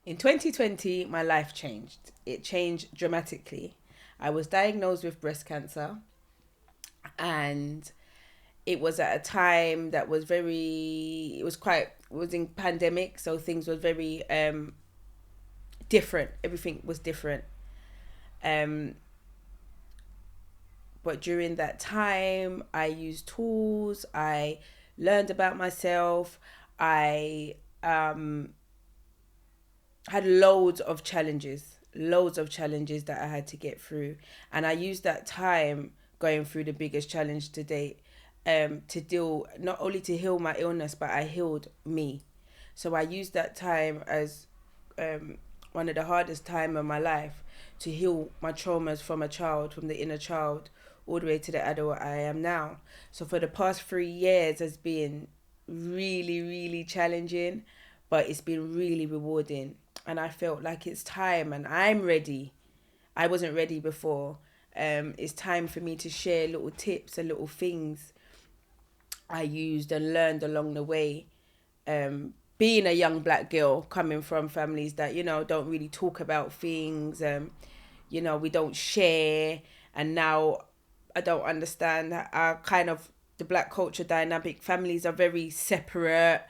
In 2020, my life changed. It changed dramatically. I was diagnosed with breast cancer, and it was at a time that was it was in pandemic, so things were very different. Everything was different. Um, but during that time, I used tools. I learned about myself. I had loads of challenges that I had to get through. And I used that time going through the biggest challenge to date, to deal, not only to heal my illness, but I healed me. So I used that time as one of the hardest time of my life to heal my traumas from a child, from the inner child, all the way to the adult I am now. So for the past 3 years has been really, really challenging, but it's been really rewarding. And I felt like it's time, and I'm ready. I wasn't ready before. It's time for me to share little tips and little things I used and learned along the way. Being a young black girl coming from families that, don't really talk about things, we don't share. And now I don't understand that our kind of the black culture dynamic. Families are very separate,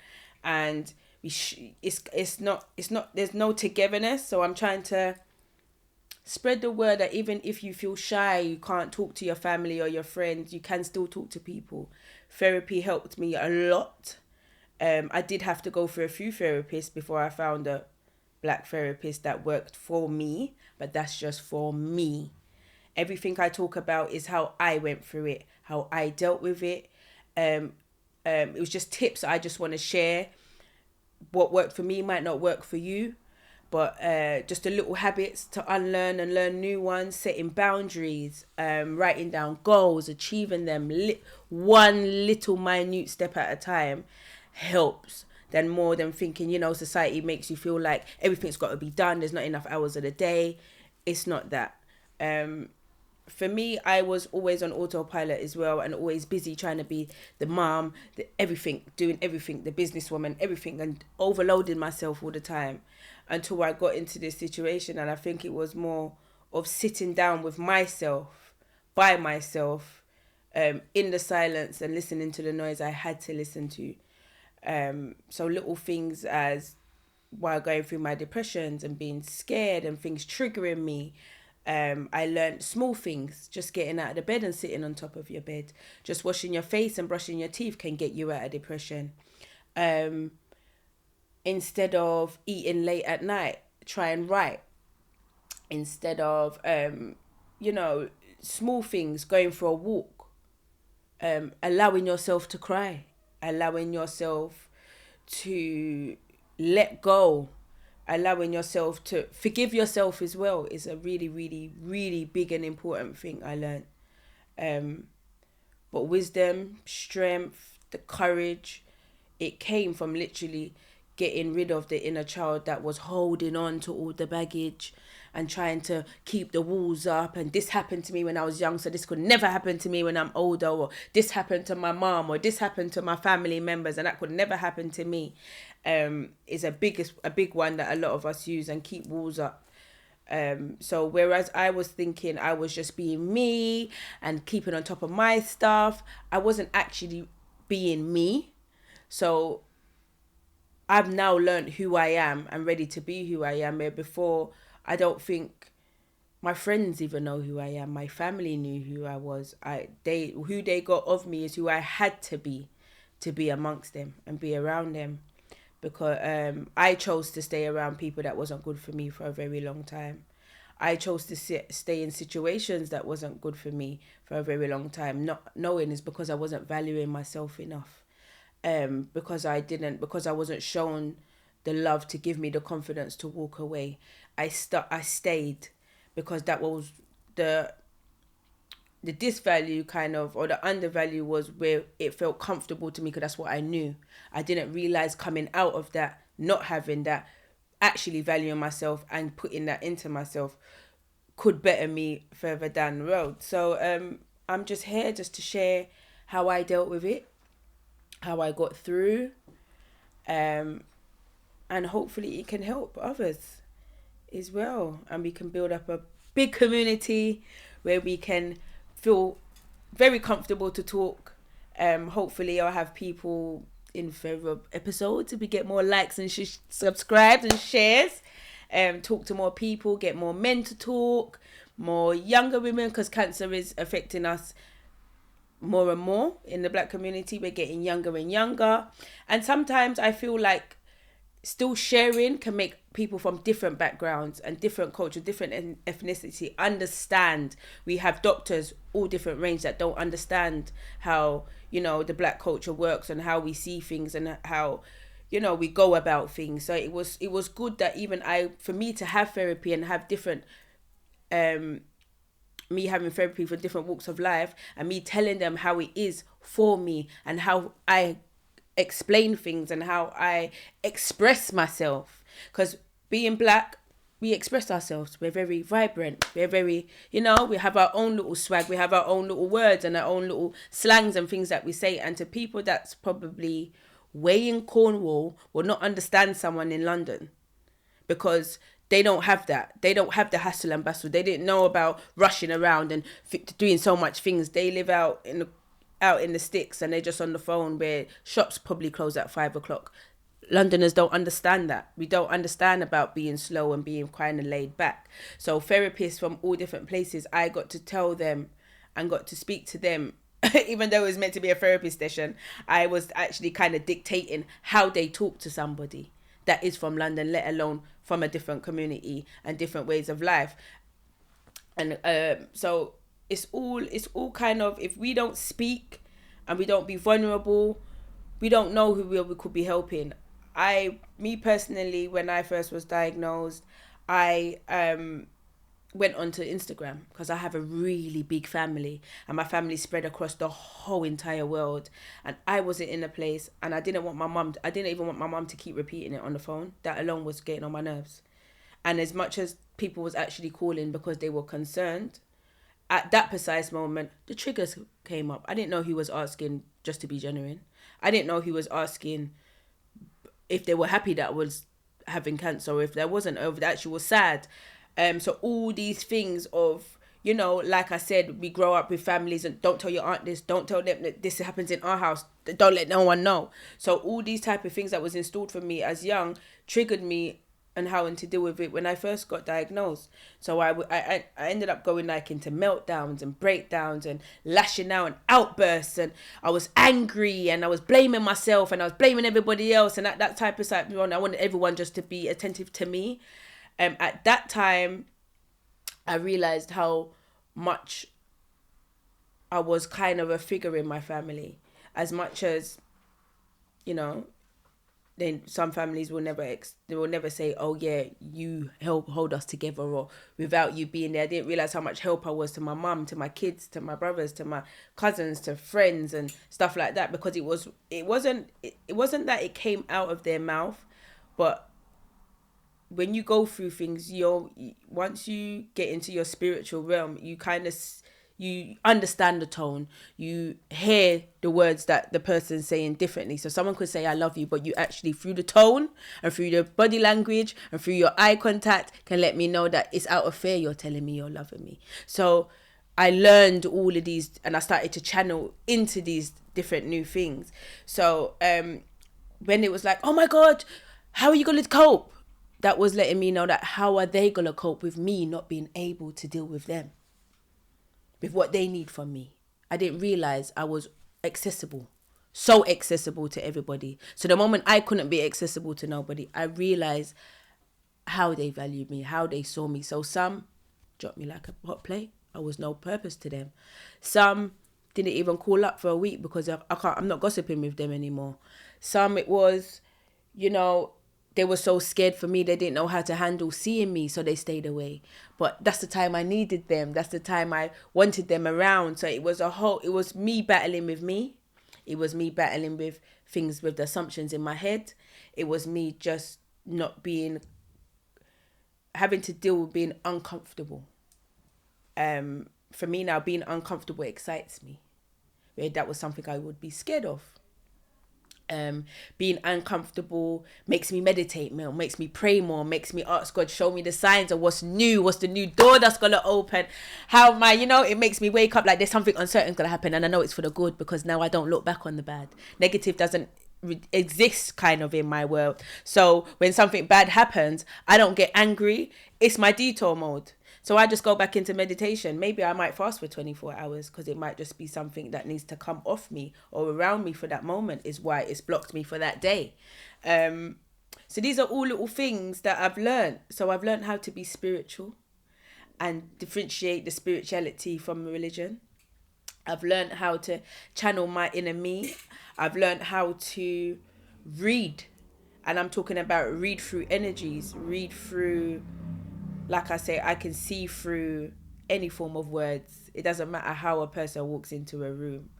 and it's not there's no togetherness. So I'm trying to spread the word that even if you feel shy, you can't talk to your family or your friends, you can still talk to people. Therapy helped me a lot. I did have to go for a few therapists before I found a black therapist that worked for me, but that's just for me. Everything I talk about is how I went through it, how I dealt with it. It was just tips I just want to share. What worked for me might not work for you, but just the little habits to unlearn and learn new ones, setting boundaries, writing down goals, achieving them one little minute step at a time helps than more than thinking, society makes you feel like everything's got to be done, there's not enough hours of the day. It's not that. For me, I was always on autopilot as well, and always busy trying to be the mom, doing everything, the businesswoman, everything, and overloading myself all the time until I got into this situation. And I think it was more of sitting down with myself, by myself, in the silence and listening to the noise I had to listen to. So little things as while going through my depressions and being scared and things triggering me, I learned small things. Just getting out of the bed and sitting on top of your bed. Just washing your face and brushing your teeth can get you out of depression. Instead of eating late at night, try and write. Instead of, small things, going for a walk. Allowing yourself to cry. Allowing yourself to let go, allowing yourself to forgive yourself as well is a really, really, really big and important thing I learned. But wisdom, strength, the courage, it came from literally getting rid of the inner child that was holding on to all the baggage and trying to keep the walls up. And this happened to me when I was young, so this could never happen to me when I'm older, or this happened to my mom, or this happened to my family members and that could never happen to me. Is a big one that a lot of us use, and keep walls up. So whereas I was thinking I was just being me and keeping on top of my stuff, I wasn't actually being me. So I've now learned who I am and ready to be who I am. Where before, I don't think my friends even know who I am. My family knew who I was. Who they got of me is who I had to be amongst them and be around them. Because I chose to stay around people that wasn't good for me for a very long time. I chose to stay in situations that wasn't good for me for a very long time. Not knowing is because I wasn't valuing myself enough. Because I wasn't shown the love to give me the confidence to walk away. I stayed because that was the disvalue kind of, or the undervalue was where it felt comfortable to me because that's what I knew. I didn't realize coming out of that, not having that, actually valuing myself and putting that into myself could better me further down the road. So I'm just here just to share how I dealt with it, how I got through, and hopefully it can help others as well, and we can build up a big community where we can feel very comfortable to talk. Hopefully I'll have people in further episodes if we get more likes and subscribes and shares. Talk to more people, get more men to talk, more younger women, because cancer is affecting us more and more in the black community. We're getting younger and younger, and sometimes I feel like still sharing can make people from different backgrounds and different culture, different ethnicity understand. We have doctors all different range that don't understand how, you know, the black culture works and how we see things and how, you know, we go about things. So it was good that even for me to have therapy and have different me having therapy for different walks of life, and me telling them how it is for me and how I explain things and how I express myself. Because being black, we express ourselves. We're very vibrant. We're very, you know, we have our own little swag. We have our own little words and our own little slangs and things that we say. And to people that's probably way in Cornwall will not understand someone in London, because they don't have that. They don't have the hustle and bustle. They didn't know about rushing around and doing so much things. They live out in the sticks and they're just on the phone, where shops probably close at 5 o'clock. Londoners don't understand that. We don't understand about being slow and being kind of laid back. So therapists from all different places, I got to tell them and got to speak to them. Even though it was meant to be a therapy session, I was actually kind of dictating how they talk to somebody that is from London, let alone from a different community and different ways of life. And so it's all kind of, if we don't speak and we don't be vulnerable, we don't know who we could be helping. Me personally, when I first was diagnosed, I went onto Instagram because I have a really big family and my family spread across the whole entire world, and I wasn't in a place, and I didn't even want my mum to keep repeating it on the phone. That alone was getting on my nerves. And as much as people was actually calling because they were concerned, at that precise moment the triggers came up. I didn't know who was asking just to be genuine. I didn't know who was asking if they were happy that I was having cancer, or if there wasn't, or if they actually was sad. So all these things of, you know, like I said, we grow up with families and don't tell your aunt this, don't tell them that this happens in our house, don't let no one know. So all these type of things that was installed for me as young triggered me and how to deal with it when I first got diagnosed. So I ended up going like into meltdowns and breakdowns and lashing out and outbursts, and I was angry and I was blaming myself and I was blaming everybody else, and that type of stuff. I wanted everyone just to be attentive to me. At that time, I realized how much I was kind of a figure in my family. As much as, you know, then some families will never say, oh yeah, you help hold us together, or without you being there. I didn't realize how much help I was to my mum, to my kids, to my brothers, to my cousins, to friends and stuff like that, because it wasn't that it came out of their mouth, but when you go through things, once you get into your spiritual realm, you understand the tone, you hear the words that the person's saying differently. So someone could say I love you, but you actually, through the tone and through the body language and through your eye contact, can let me know that it's out of fear you're telling me you're loving me. So I learned all of these and I started to channel into these different new things. So when it was like, oh my God, how are you going to cope? That was letting me know that how are they going to cope with me not being able to deal with them, with what they need from me. I didn't realize I was accessible, so accessible to everybody. So the moment I couldn't be accessible to nobody, I realized how they valued me, how they saw me. So some dropped me like a hot plate. I was no purpose to them. Some didn't even call up for a week because I'm not gossiping with them anymore. Some it was, you know, they were so scared for me, they didn't know how to handle seeing me, so they stayed away. But that's the time I needed them. That's the time I wanted them around. So it was me battling with me. It was me battling with things, with the assumptions in my head. It was me just having to deal with being uncomfortable. For me now, being uncomfortable excites me. That was something I would be scared of. Being uncomfortable makes me meditate more, makes me pray more, makes me ask God, show me the signs of what's new, what's the new door that's gonna open. How am I, it makes me wake up like there's something uncertain gonna happen, and I know it's for the good, because now I don't look back on the bad. Negative doesn't exist kind of in my world. So when something bad happens, I don't get angry. It's my detour mode. So I just go back into meditation. Maybe I might fast for 24 hours, because it might just be something that needs to come off me or around me for that moment, is why it's blocked me for that day. So these are all little things that I've learned. So I've learned how to be spiritual and differentiate the spirituality from religion. I've learned how to channel my inner me. I've learned how to read. And I'm talking about read through energies, read through, like I say, I can see through any form of words. It doesn't matter how a person walks into a room.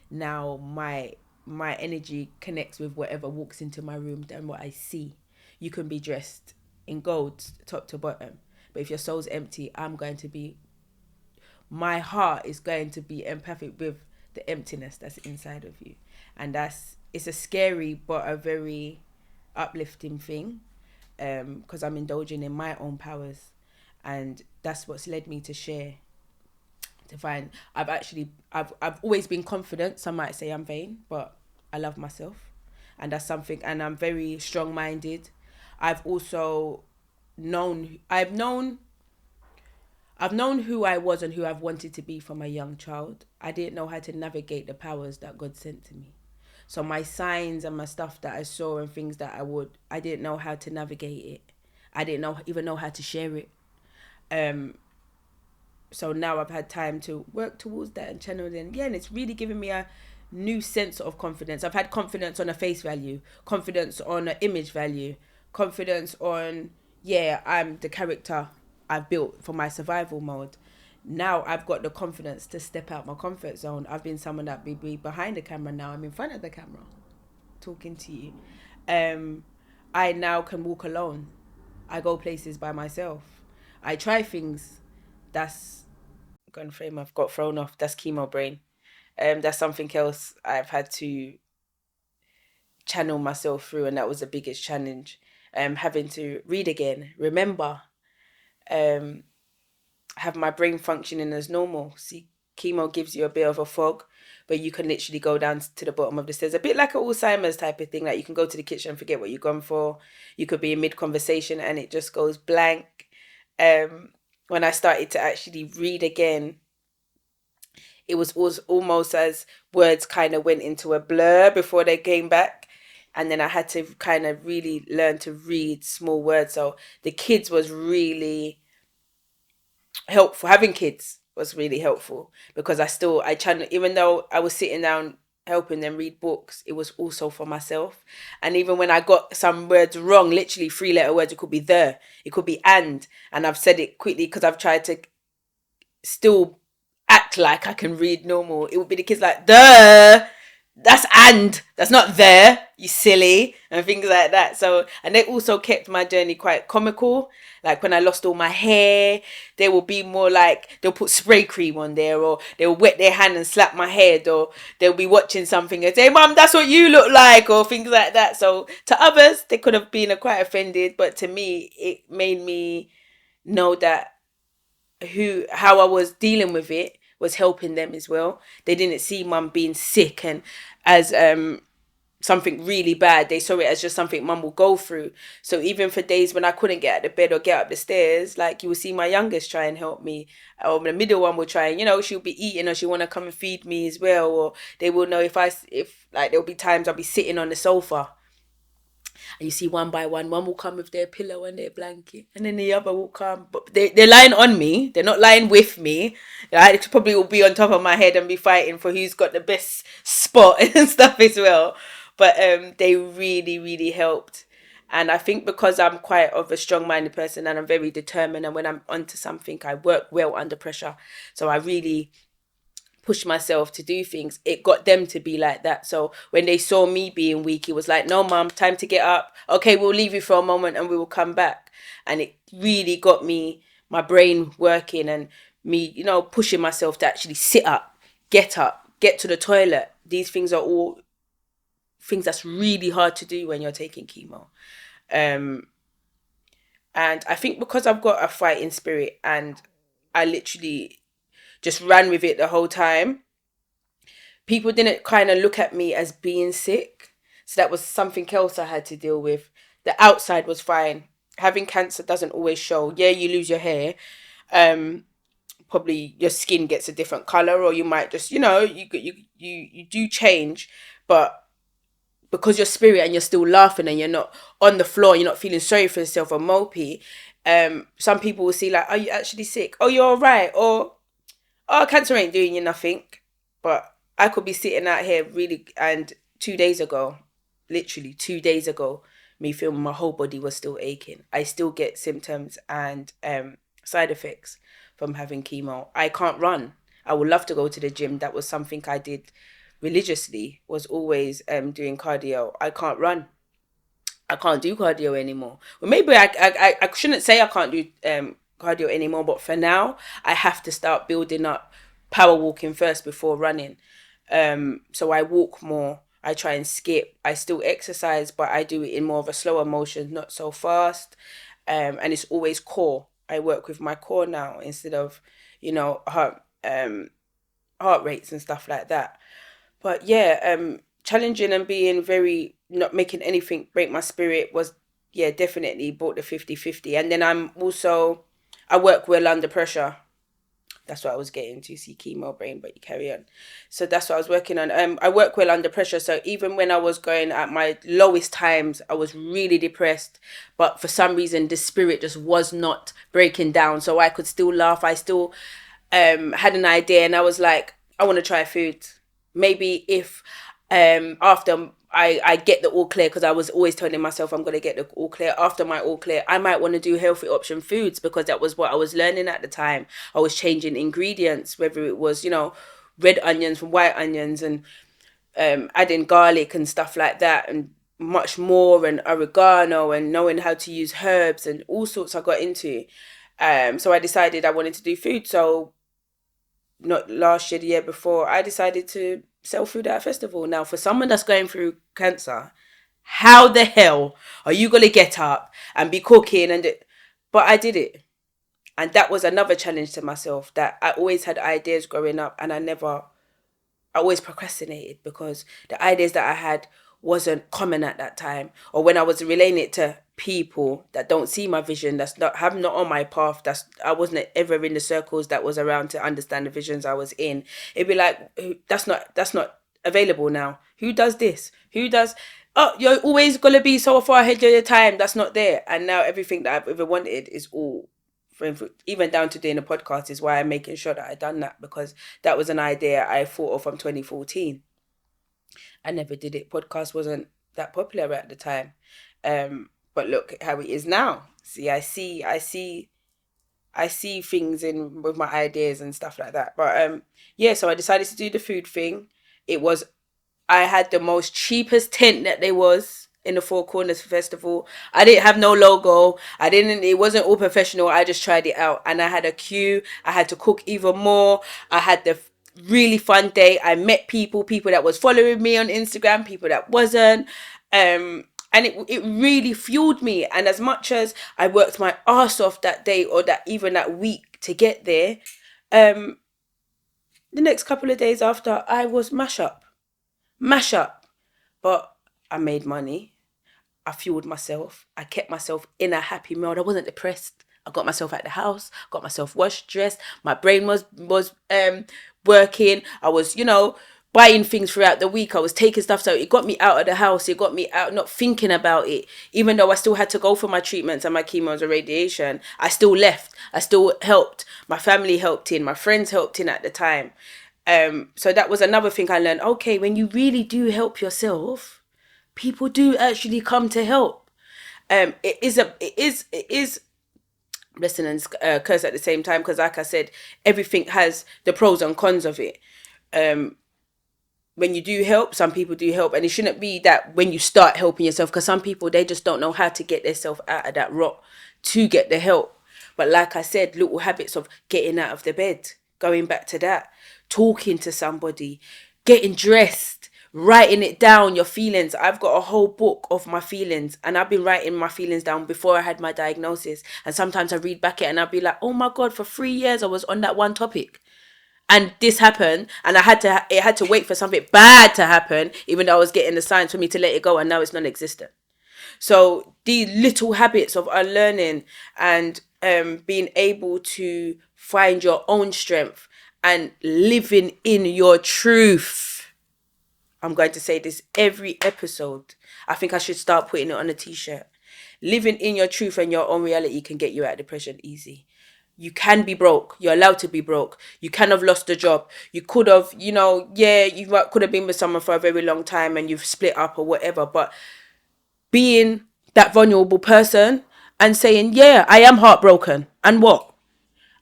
Now my energy connects with whatever walks into my room than what I see. You can be dressed in gold top to bottom, but if your soul's empty, my heart is going to be empathic with the emptiness that's inside of you. And it's a scary but a very uplifting thing, because I'm indulging in my own powers. And that's what's led me to share, to find I've always been confident. Some might say I'm vain, but I love myself, and that's something. And I'm very strong-minded. I've also I've known who I was and who I've wanted to be from a young child. I didn't know how to navigate the powers that God sent to me. So my signs and my stuff that I saw and things that I didn't know how to navigate it. I didn't even know how to share it. So now I've had time to work towards that and channel it. And it's really given me a new sense of confidence. I've had confidence on a face value, confidence on an image value, confidence on, I'm the character I've built for my survival mode. Now I've got the confidence to step out my comfort zone. I've been someone that be behind the camera. Now I'm in front of the camera talking to you. I now can walk alone. I go places by myself. I try things. That's gun frame I've got thrown off. That's chemo brain. That's something else I've had to channel myself through, and that was the biggest challenge. Having to read again, remember, have my brain functioning as normal. See, chemo gives you a bit of a fog, but you can literally go down to the bottom of the stairs. A bit like an Alzheimer's type of thing. Like you can go to the kitchen and forget what you've gone for. You could be in mid-conversation and it just goes blank. When I started to actually read again, it was almost as words kind of went into a blur before they came back. And then I had to kind of really learn to read small words. So the kids was really helpful. Having kids was really helpful, because I channel, even though I was sitting down helping them read books, it was also for myself. And even when I got some words wrong, literally 3-letter words, it could be the, it could be and I've said it quickly because I've tried to still act like I can read normal. It would be the kids like, that's and, that's not there, you silly, and things like that. So, and they also kept my journey quite comical. Like when I lost all my hair, they will be more like, they'll put spray cream on there, or they'll wet their hand and slap my head, or they'll be watching something and say, Mum, that's what you look like, or things like that. So to others, they could have been quite offended, but to me, it made me know that how I was dealing with it was helping them as well. They didn't see Mum being sick and as something really bad. They saw it as just something Mum will go through. So even for days when I couldn't get out of bed or get up the stairs, like you will see my youngest try and help me, or the middle one will try and, she'll be eating or she'll want to come and feed me as well. Or they will know if like there'll be times I'll be sitting on the sofa. And you see one by one will come with their pillow and their blanket, and then the other will come. But they're lying on me. They're not lying with me. They probably will be on top of my head and be fighting for who's got the best spot and stuff as well. But they really, really helped. And I think because I'm quite of a strong-minded person and I'm very determined, and when I'm onto something, I work well under pressure. So I really push myself to do things. It got them to be like that. So when they saw me being weak, it was like, no, Mum, time to get up. Okay, we'll leave you for a moment and we will come back. And it really got my brain working, and me, pushing myself to actually sit up, get to the toilet. These things are all things that's really hard to do when you're taking chemo. And I think because I've got a fighting spirit and I literally just ran with it the whole time, people didn't kind of look at me as being sick. So that was something else I had to deal with. The outside was fine. Having cancer doesn't always show. Yeah, you lose your hair. Probably your skin gets a different color, or you might just, you do change, but because you're spirit and you're still laughing and you're not on the floor, you're not feeling sorry for yourself or mopey. Some people will see like, are you actually sick? Oh, you're all right. Or, oh, cancer ain't doing you nothing. But I could be sitting out here really, and 2 days ago, literally 2 days ago, me feeling my whole body was still aching. I still get symptoms and side effects from having chemo. I can't run. I would love to go to the gym. That was something I did religiously, was always doing cardio. I can't run. I can't do cardio anymore. Well, maybe I shouldn't say I can't do cardio anymore, but for now, I have to start building up power walking first before running. So I walk more. I try and skip. I still exercise, but I do it in more of a slower motion, not so fast. And it's always core. I work with my core now instead of, heart rates and stuff like that. But yeah, challenging and being very, not making anything break my spirit was, yeah, definitely brought the 50-50. And then I work well under pressure. That's what I was getting to, see chemo brain, but you carry on. So that's what I was working on. I work well under pressure. So even when I was going at my lowest times, I was really depressed. But for some reason, the spirit just was not breaking down. So I could still laugh. I still had an idea, and I was like, I want to try food. Maybe if after I get the all clear, because I was always telling myself I'm going to get the all clear. After my all clear, I might want to do healthy option foods, because that was what I was learning at the time. I was changing ingredients, whether it was, red onions from white onions, and adding garlic and stuff like that, and much more, and oregano, and knowing how to use herbs and all sorts I got into. So I decided I wanted to do food. So not last year, the year before, I decided to sell food at a festival. Now, for someone that's going through cancer, how the hell are you going to get up and be cooking? But I did it. And that was another challenge to myself, that I always had ideas growing up, and I always procrastinated because the ideas that I had wasn't common at that time. Or when I was relaying it to people that don't see my vision, that's not on my path, I wasn't ever in the circles that was around to understand the visions I was in. It'd be like, that's not available now. Who does this? Who does? Oh, you're always gonna be so far ahead of your time. That's not there. And now everything that I've ever wanted is all, even down to doing a podcast, is why I'm making sure that I done that, because that was an idea I thought of from 2014. I never did it. Podcast wasn't that popular at the time. But look how it is now. See, I see things in with my ideas and stuff like that. But yeah, so I decided to do the food thing. I had the most cheapest tent that there was in the Four Corners Festival. I didn't have no logo. It wasn't all professional. I just tried it out, and I had a queue. I had to cook even more. I had the really fun day. I met people that was following me on Instagram, people that wasn't. And it really fueled me. And as much as I worked my ass off that day, or that week to get there, the next couple of days after, I was mash up. But I made money. I fueled myself. I kept myself in a happy mode. I wasn't depressed. I got myself out the house, got myself washed, dressed. My brain was working. I was, buying things throughout the week. I was taking stuff. So it got me out of the house. It got me out, not thinking about it. Even though I still had to go for my treatments and my chemos and radiation, I still left. I still helped. My family helped in. My friends helped in at the time. So that was another thing I learned. Okay, when you really do help yourself, people do actually come to help. It is blessing and curse at the same time, because like I said, everything has the pros and cons of it. When you do help, some people do help, and it shouldn't be that when you start helping yourself, because some people, they just don't know how to get themselves out of that rut to get the help. But like I said, little habits of getting out of the bed, going back to that, talking to somebody, getting dressed, writing it down, your feelings. I've got a whole book of my feelings, and I've been writing my feelings down before I had my diagnosis. And sometimes I read back it and I'll be like, oh my God, for 3 years I was on that one topic. And this happened, and it had to wait for something bad to happen, even though I was getting the signs for me to let it go, and now it's non-existent. So these little habits of unlearning and being able to find your own strength and living in your truth. I'm going to say this every episode. I think I should start putting it on a t-shirt. Living in your truth and your own reality can get you out of depression easy. You can be broke. You're allowed to be broke. You can have lost a job. You could have, you could have been with someone for a very long time and you've split up or whatever. But being that vulnerable person and saying, yeah, I am heartbroken. And what?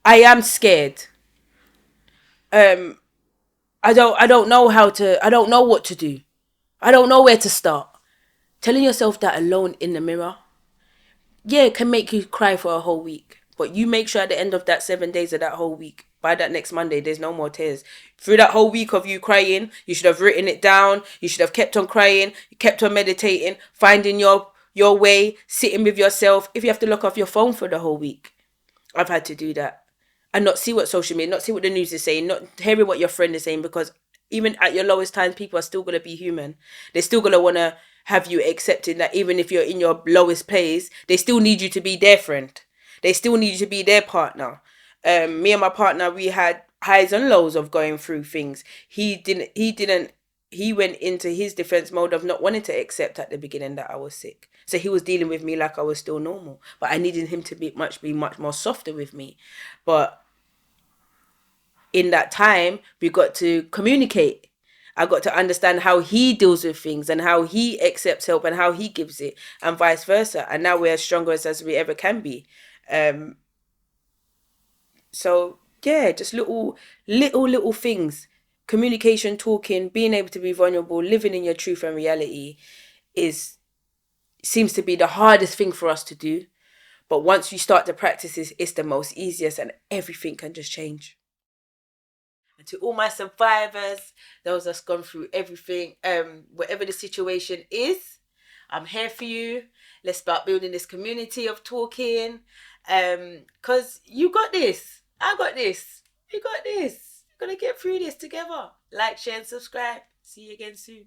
I am scared. I don't know I don't know what to do. I don't know where to start. Telling yourself that alone in the mirror, yeah, it can make you cry for a whole week. But you make sure at the end of that 7 days of that whole week, by that next Monday, there's no more tears. Through that whole week of you crying, you should have written it down. You should have kept on crying. You kept on meditating, finding your way, sitting with yourself. If you have to lock off your phone for the whole week, I've had to do that. And not see what social media, not see what the news is saying, not hearing what your friend is saying, because even at your lowest times, people are still going to be human. They're still going to want to have you accepting that even if you're in your lowest place, they still need you to be their friend. They still need you to be their partner. Me and my partner, we had highs and lows of going through things. He went into his defense mode of not wanting to accept at the beginning that I was sick. So he was dealing with me like I was still normal. But I needed him to be much more softer with me. But in that time, we got to communicate. I got to understand how he deals with things and how he accepts help and how he gives it and vice versa. And now we're as strong as we ever can be. So yeah, just little things. Communication, talking, being able to be vulnerable, living in your truth and reality seems to be the hardest thing for us to do. But once you start to practice this, it's the most easiest and everything can just change. And to all my survivors, those that's gone through everything, whatever the situation is, I'm here for you. Let's start building this community of talking. Because you got this. I got this. You got this. We're going to get through this together. Like, share, and subscribe. See you again soon.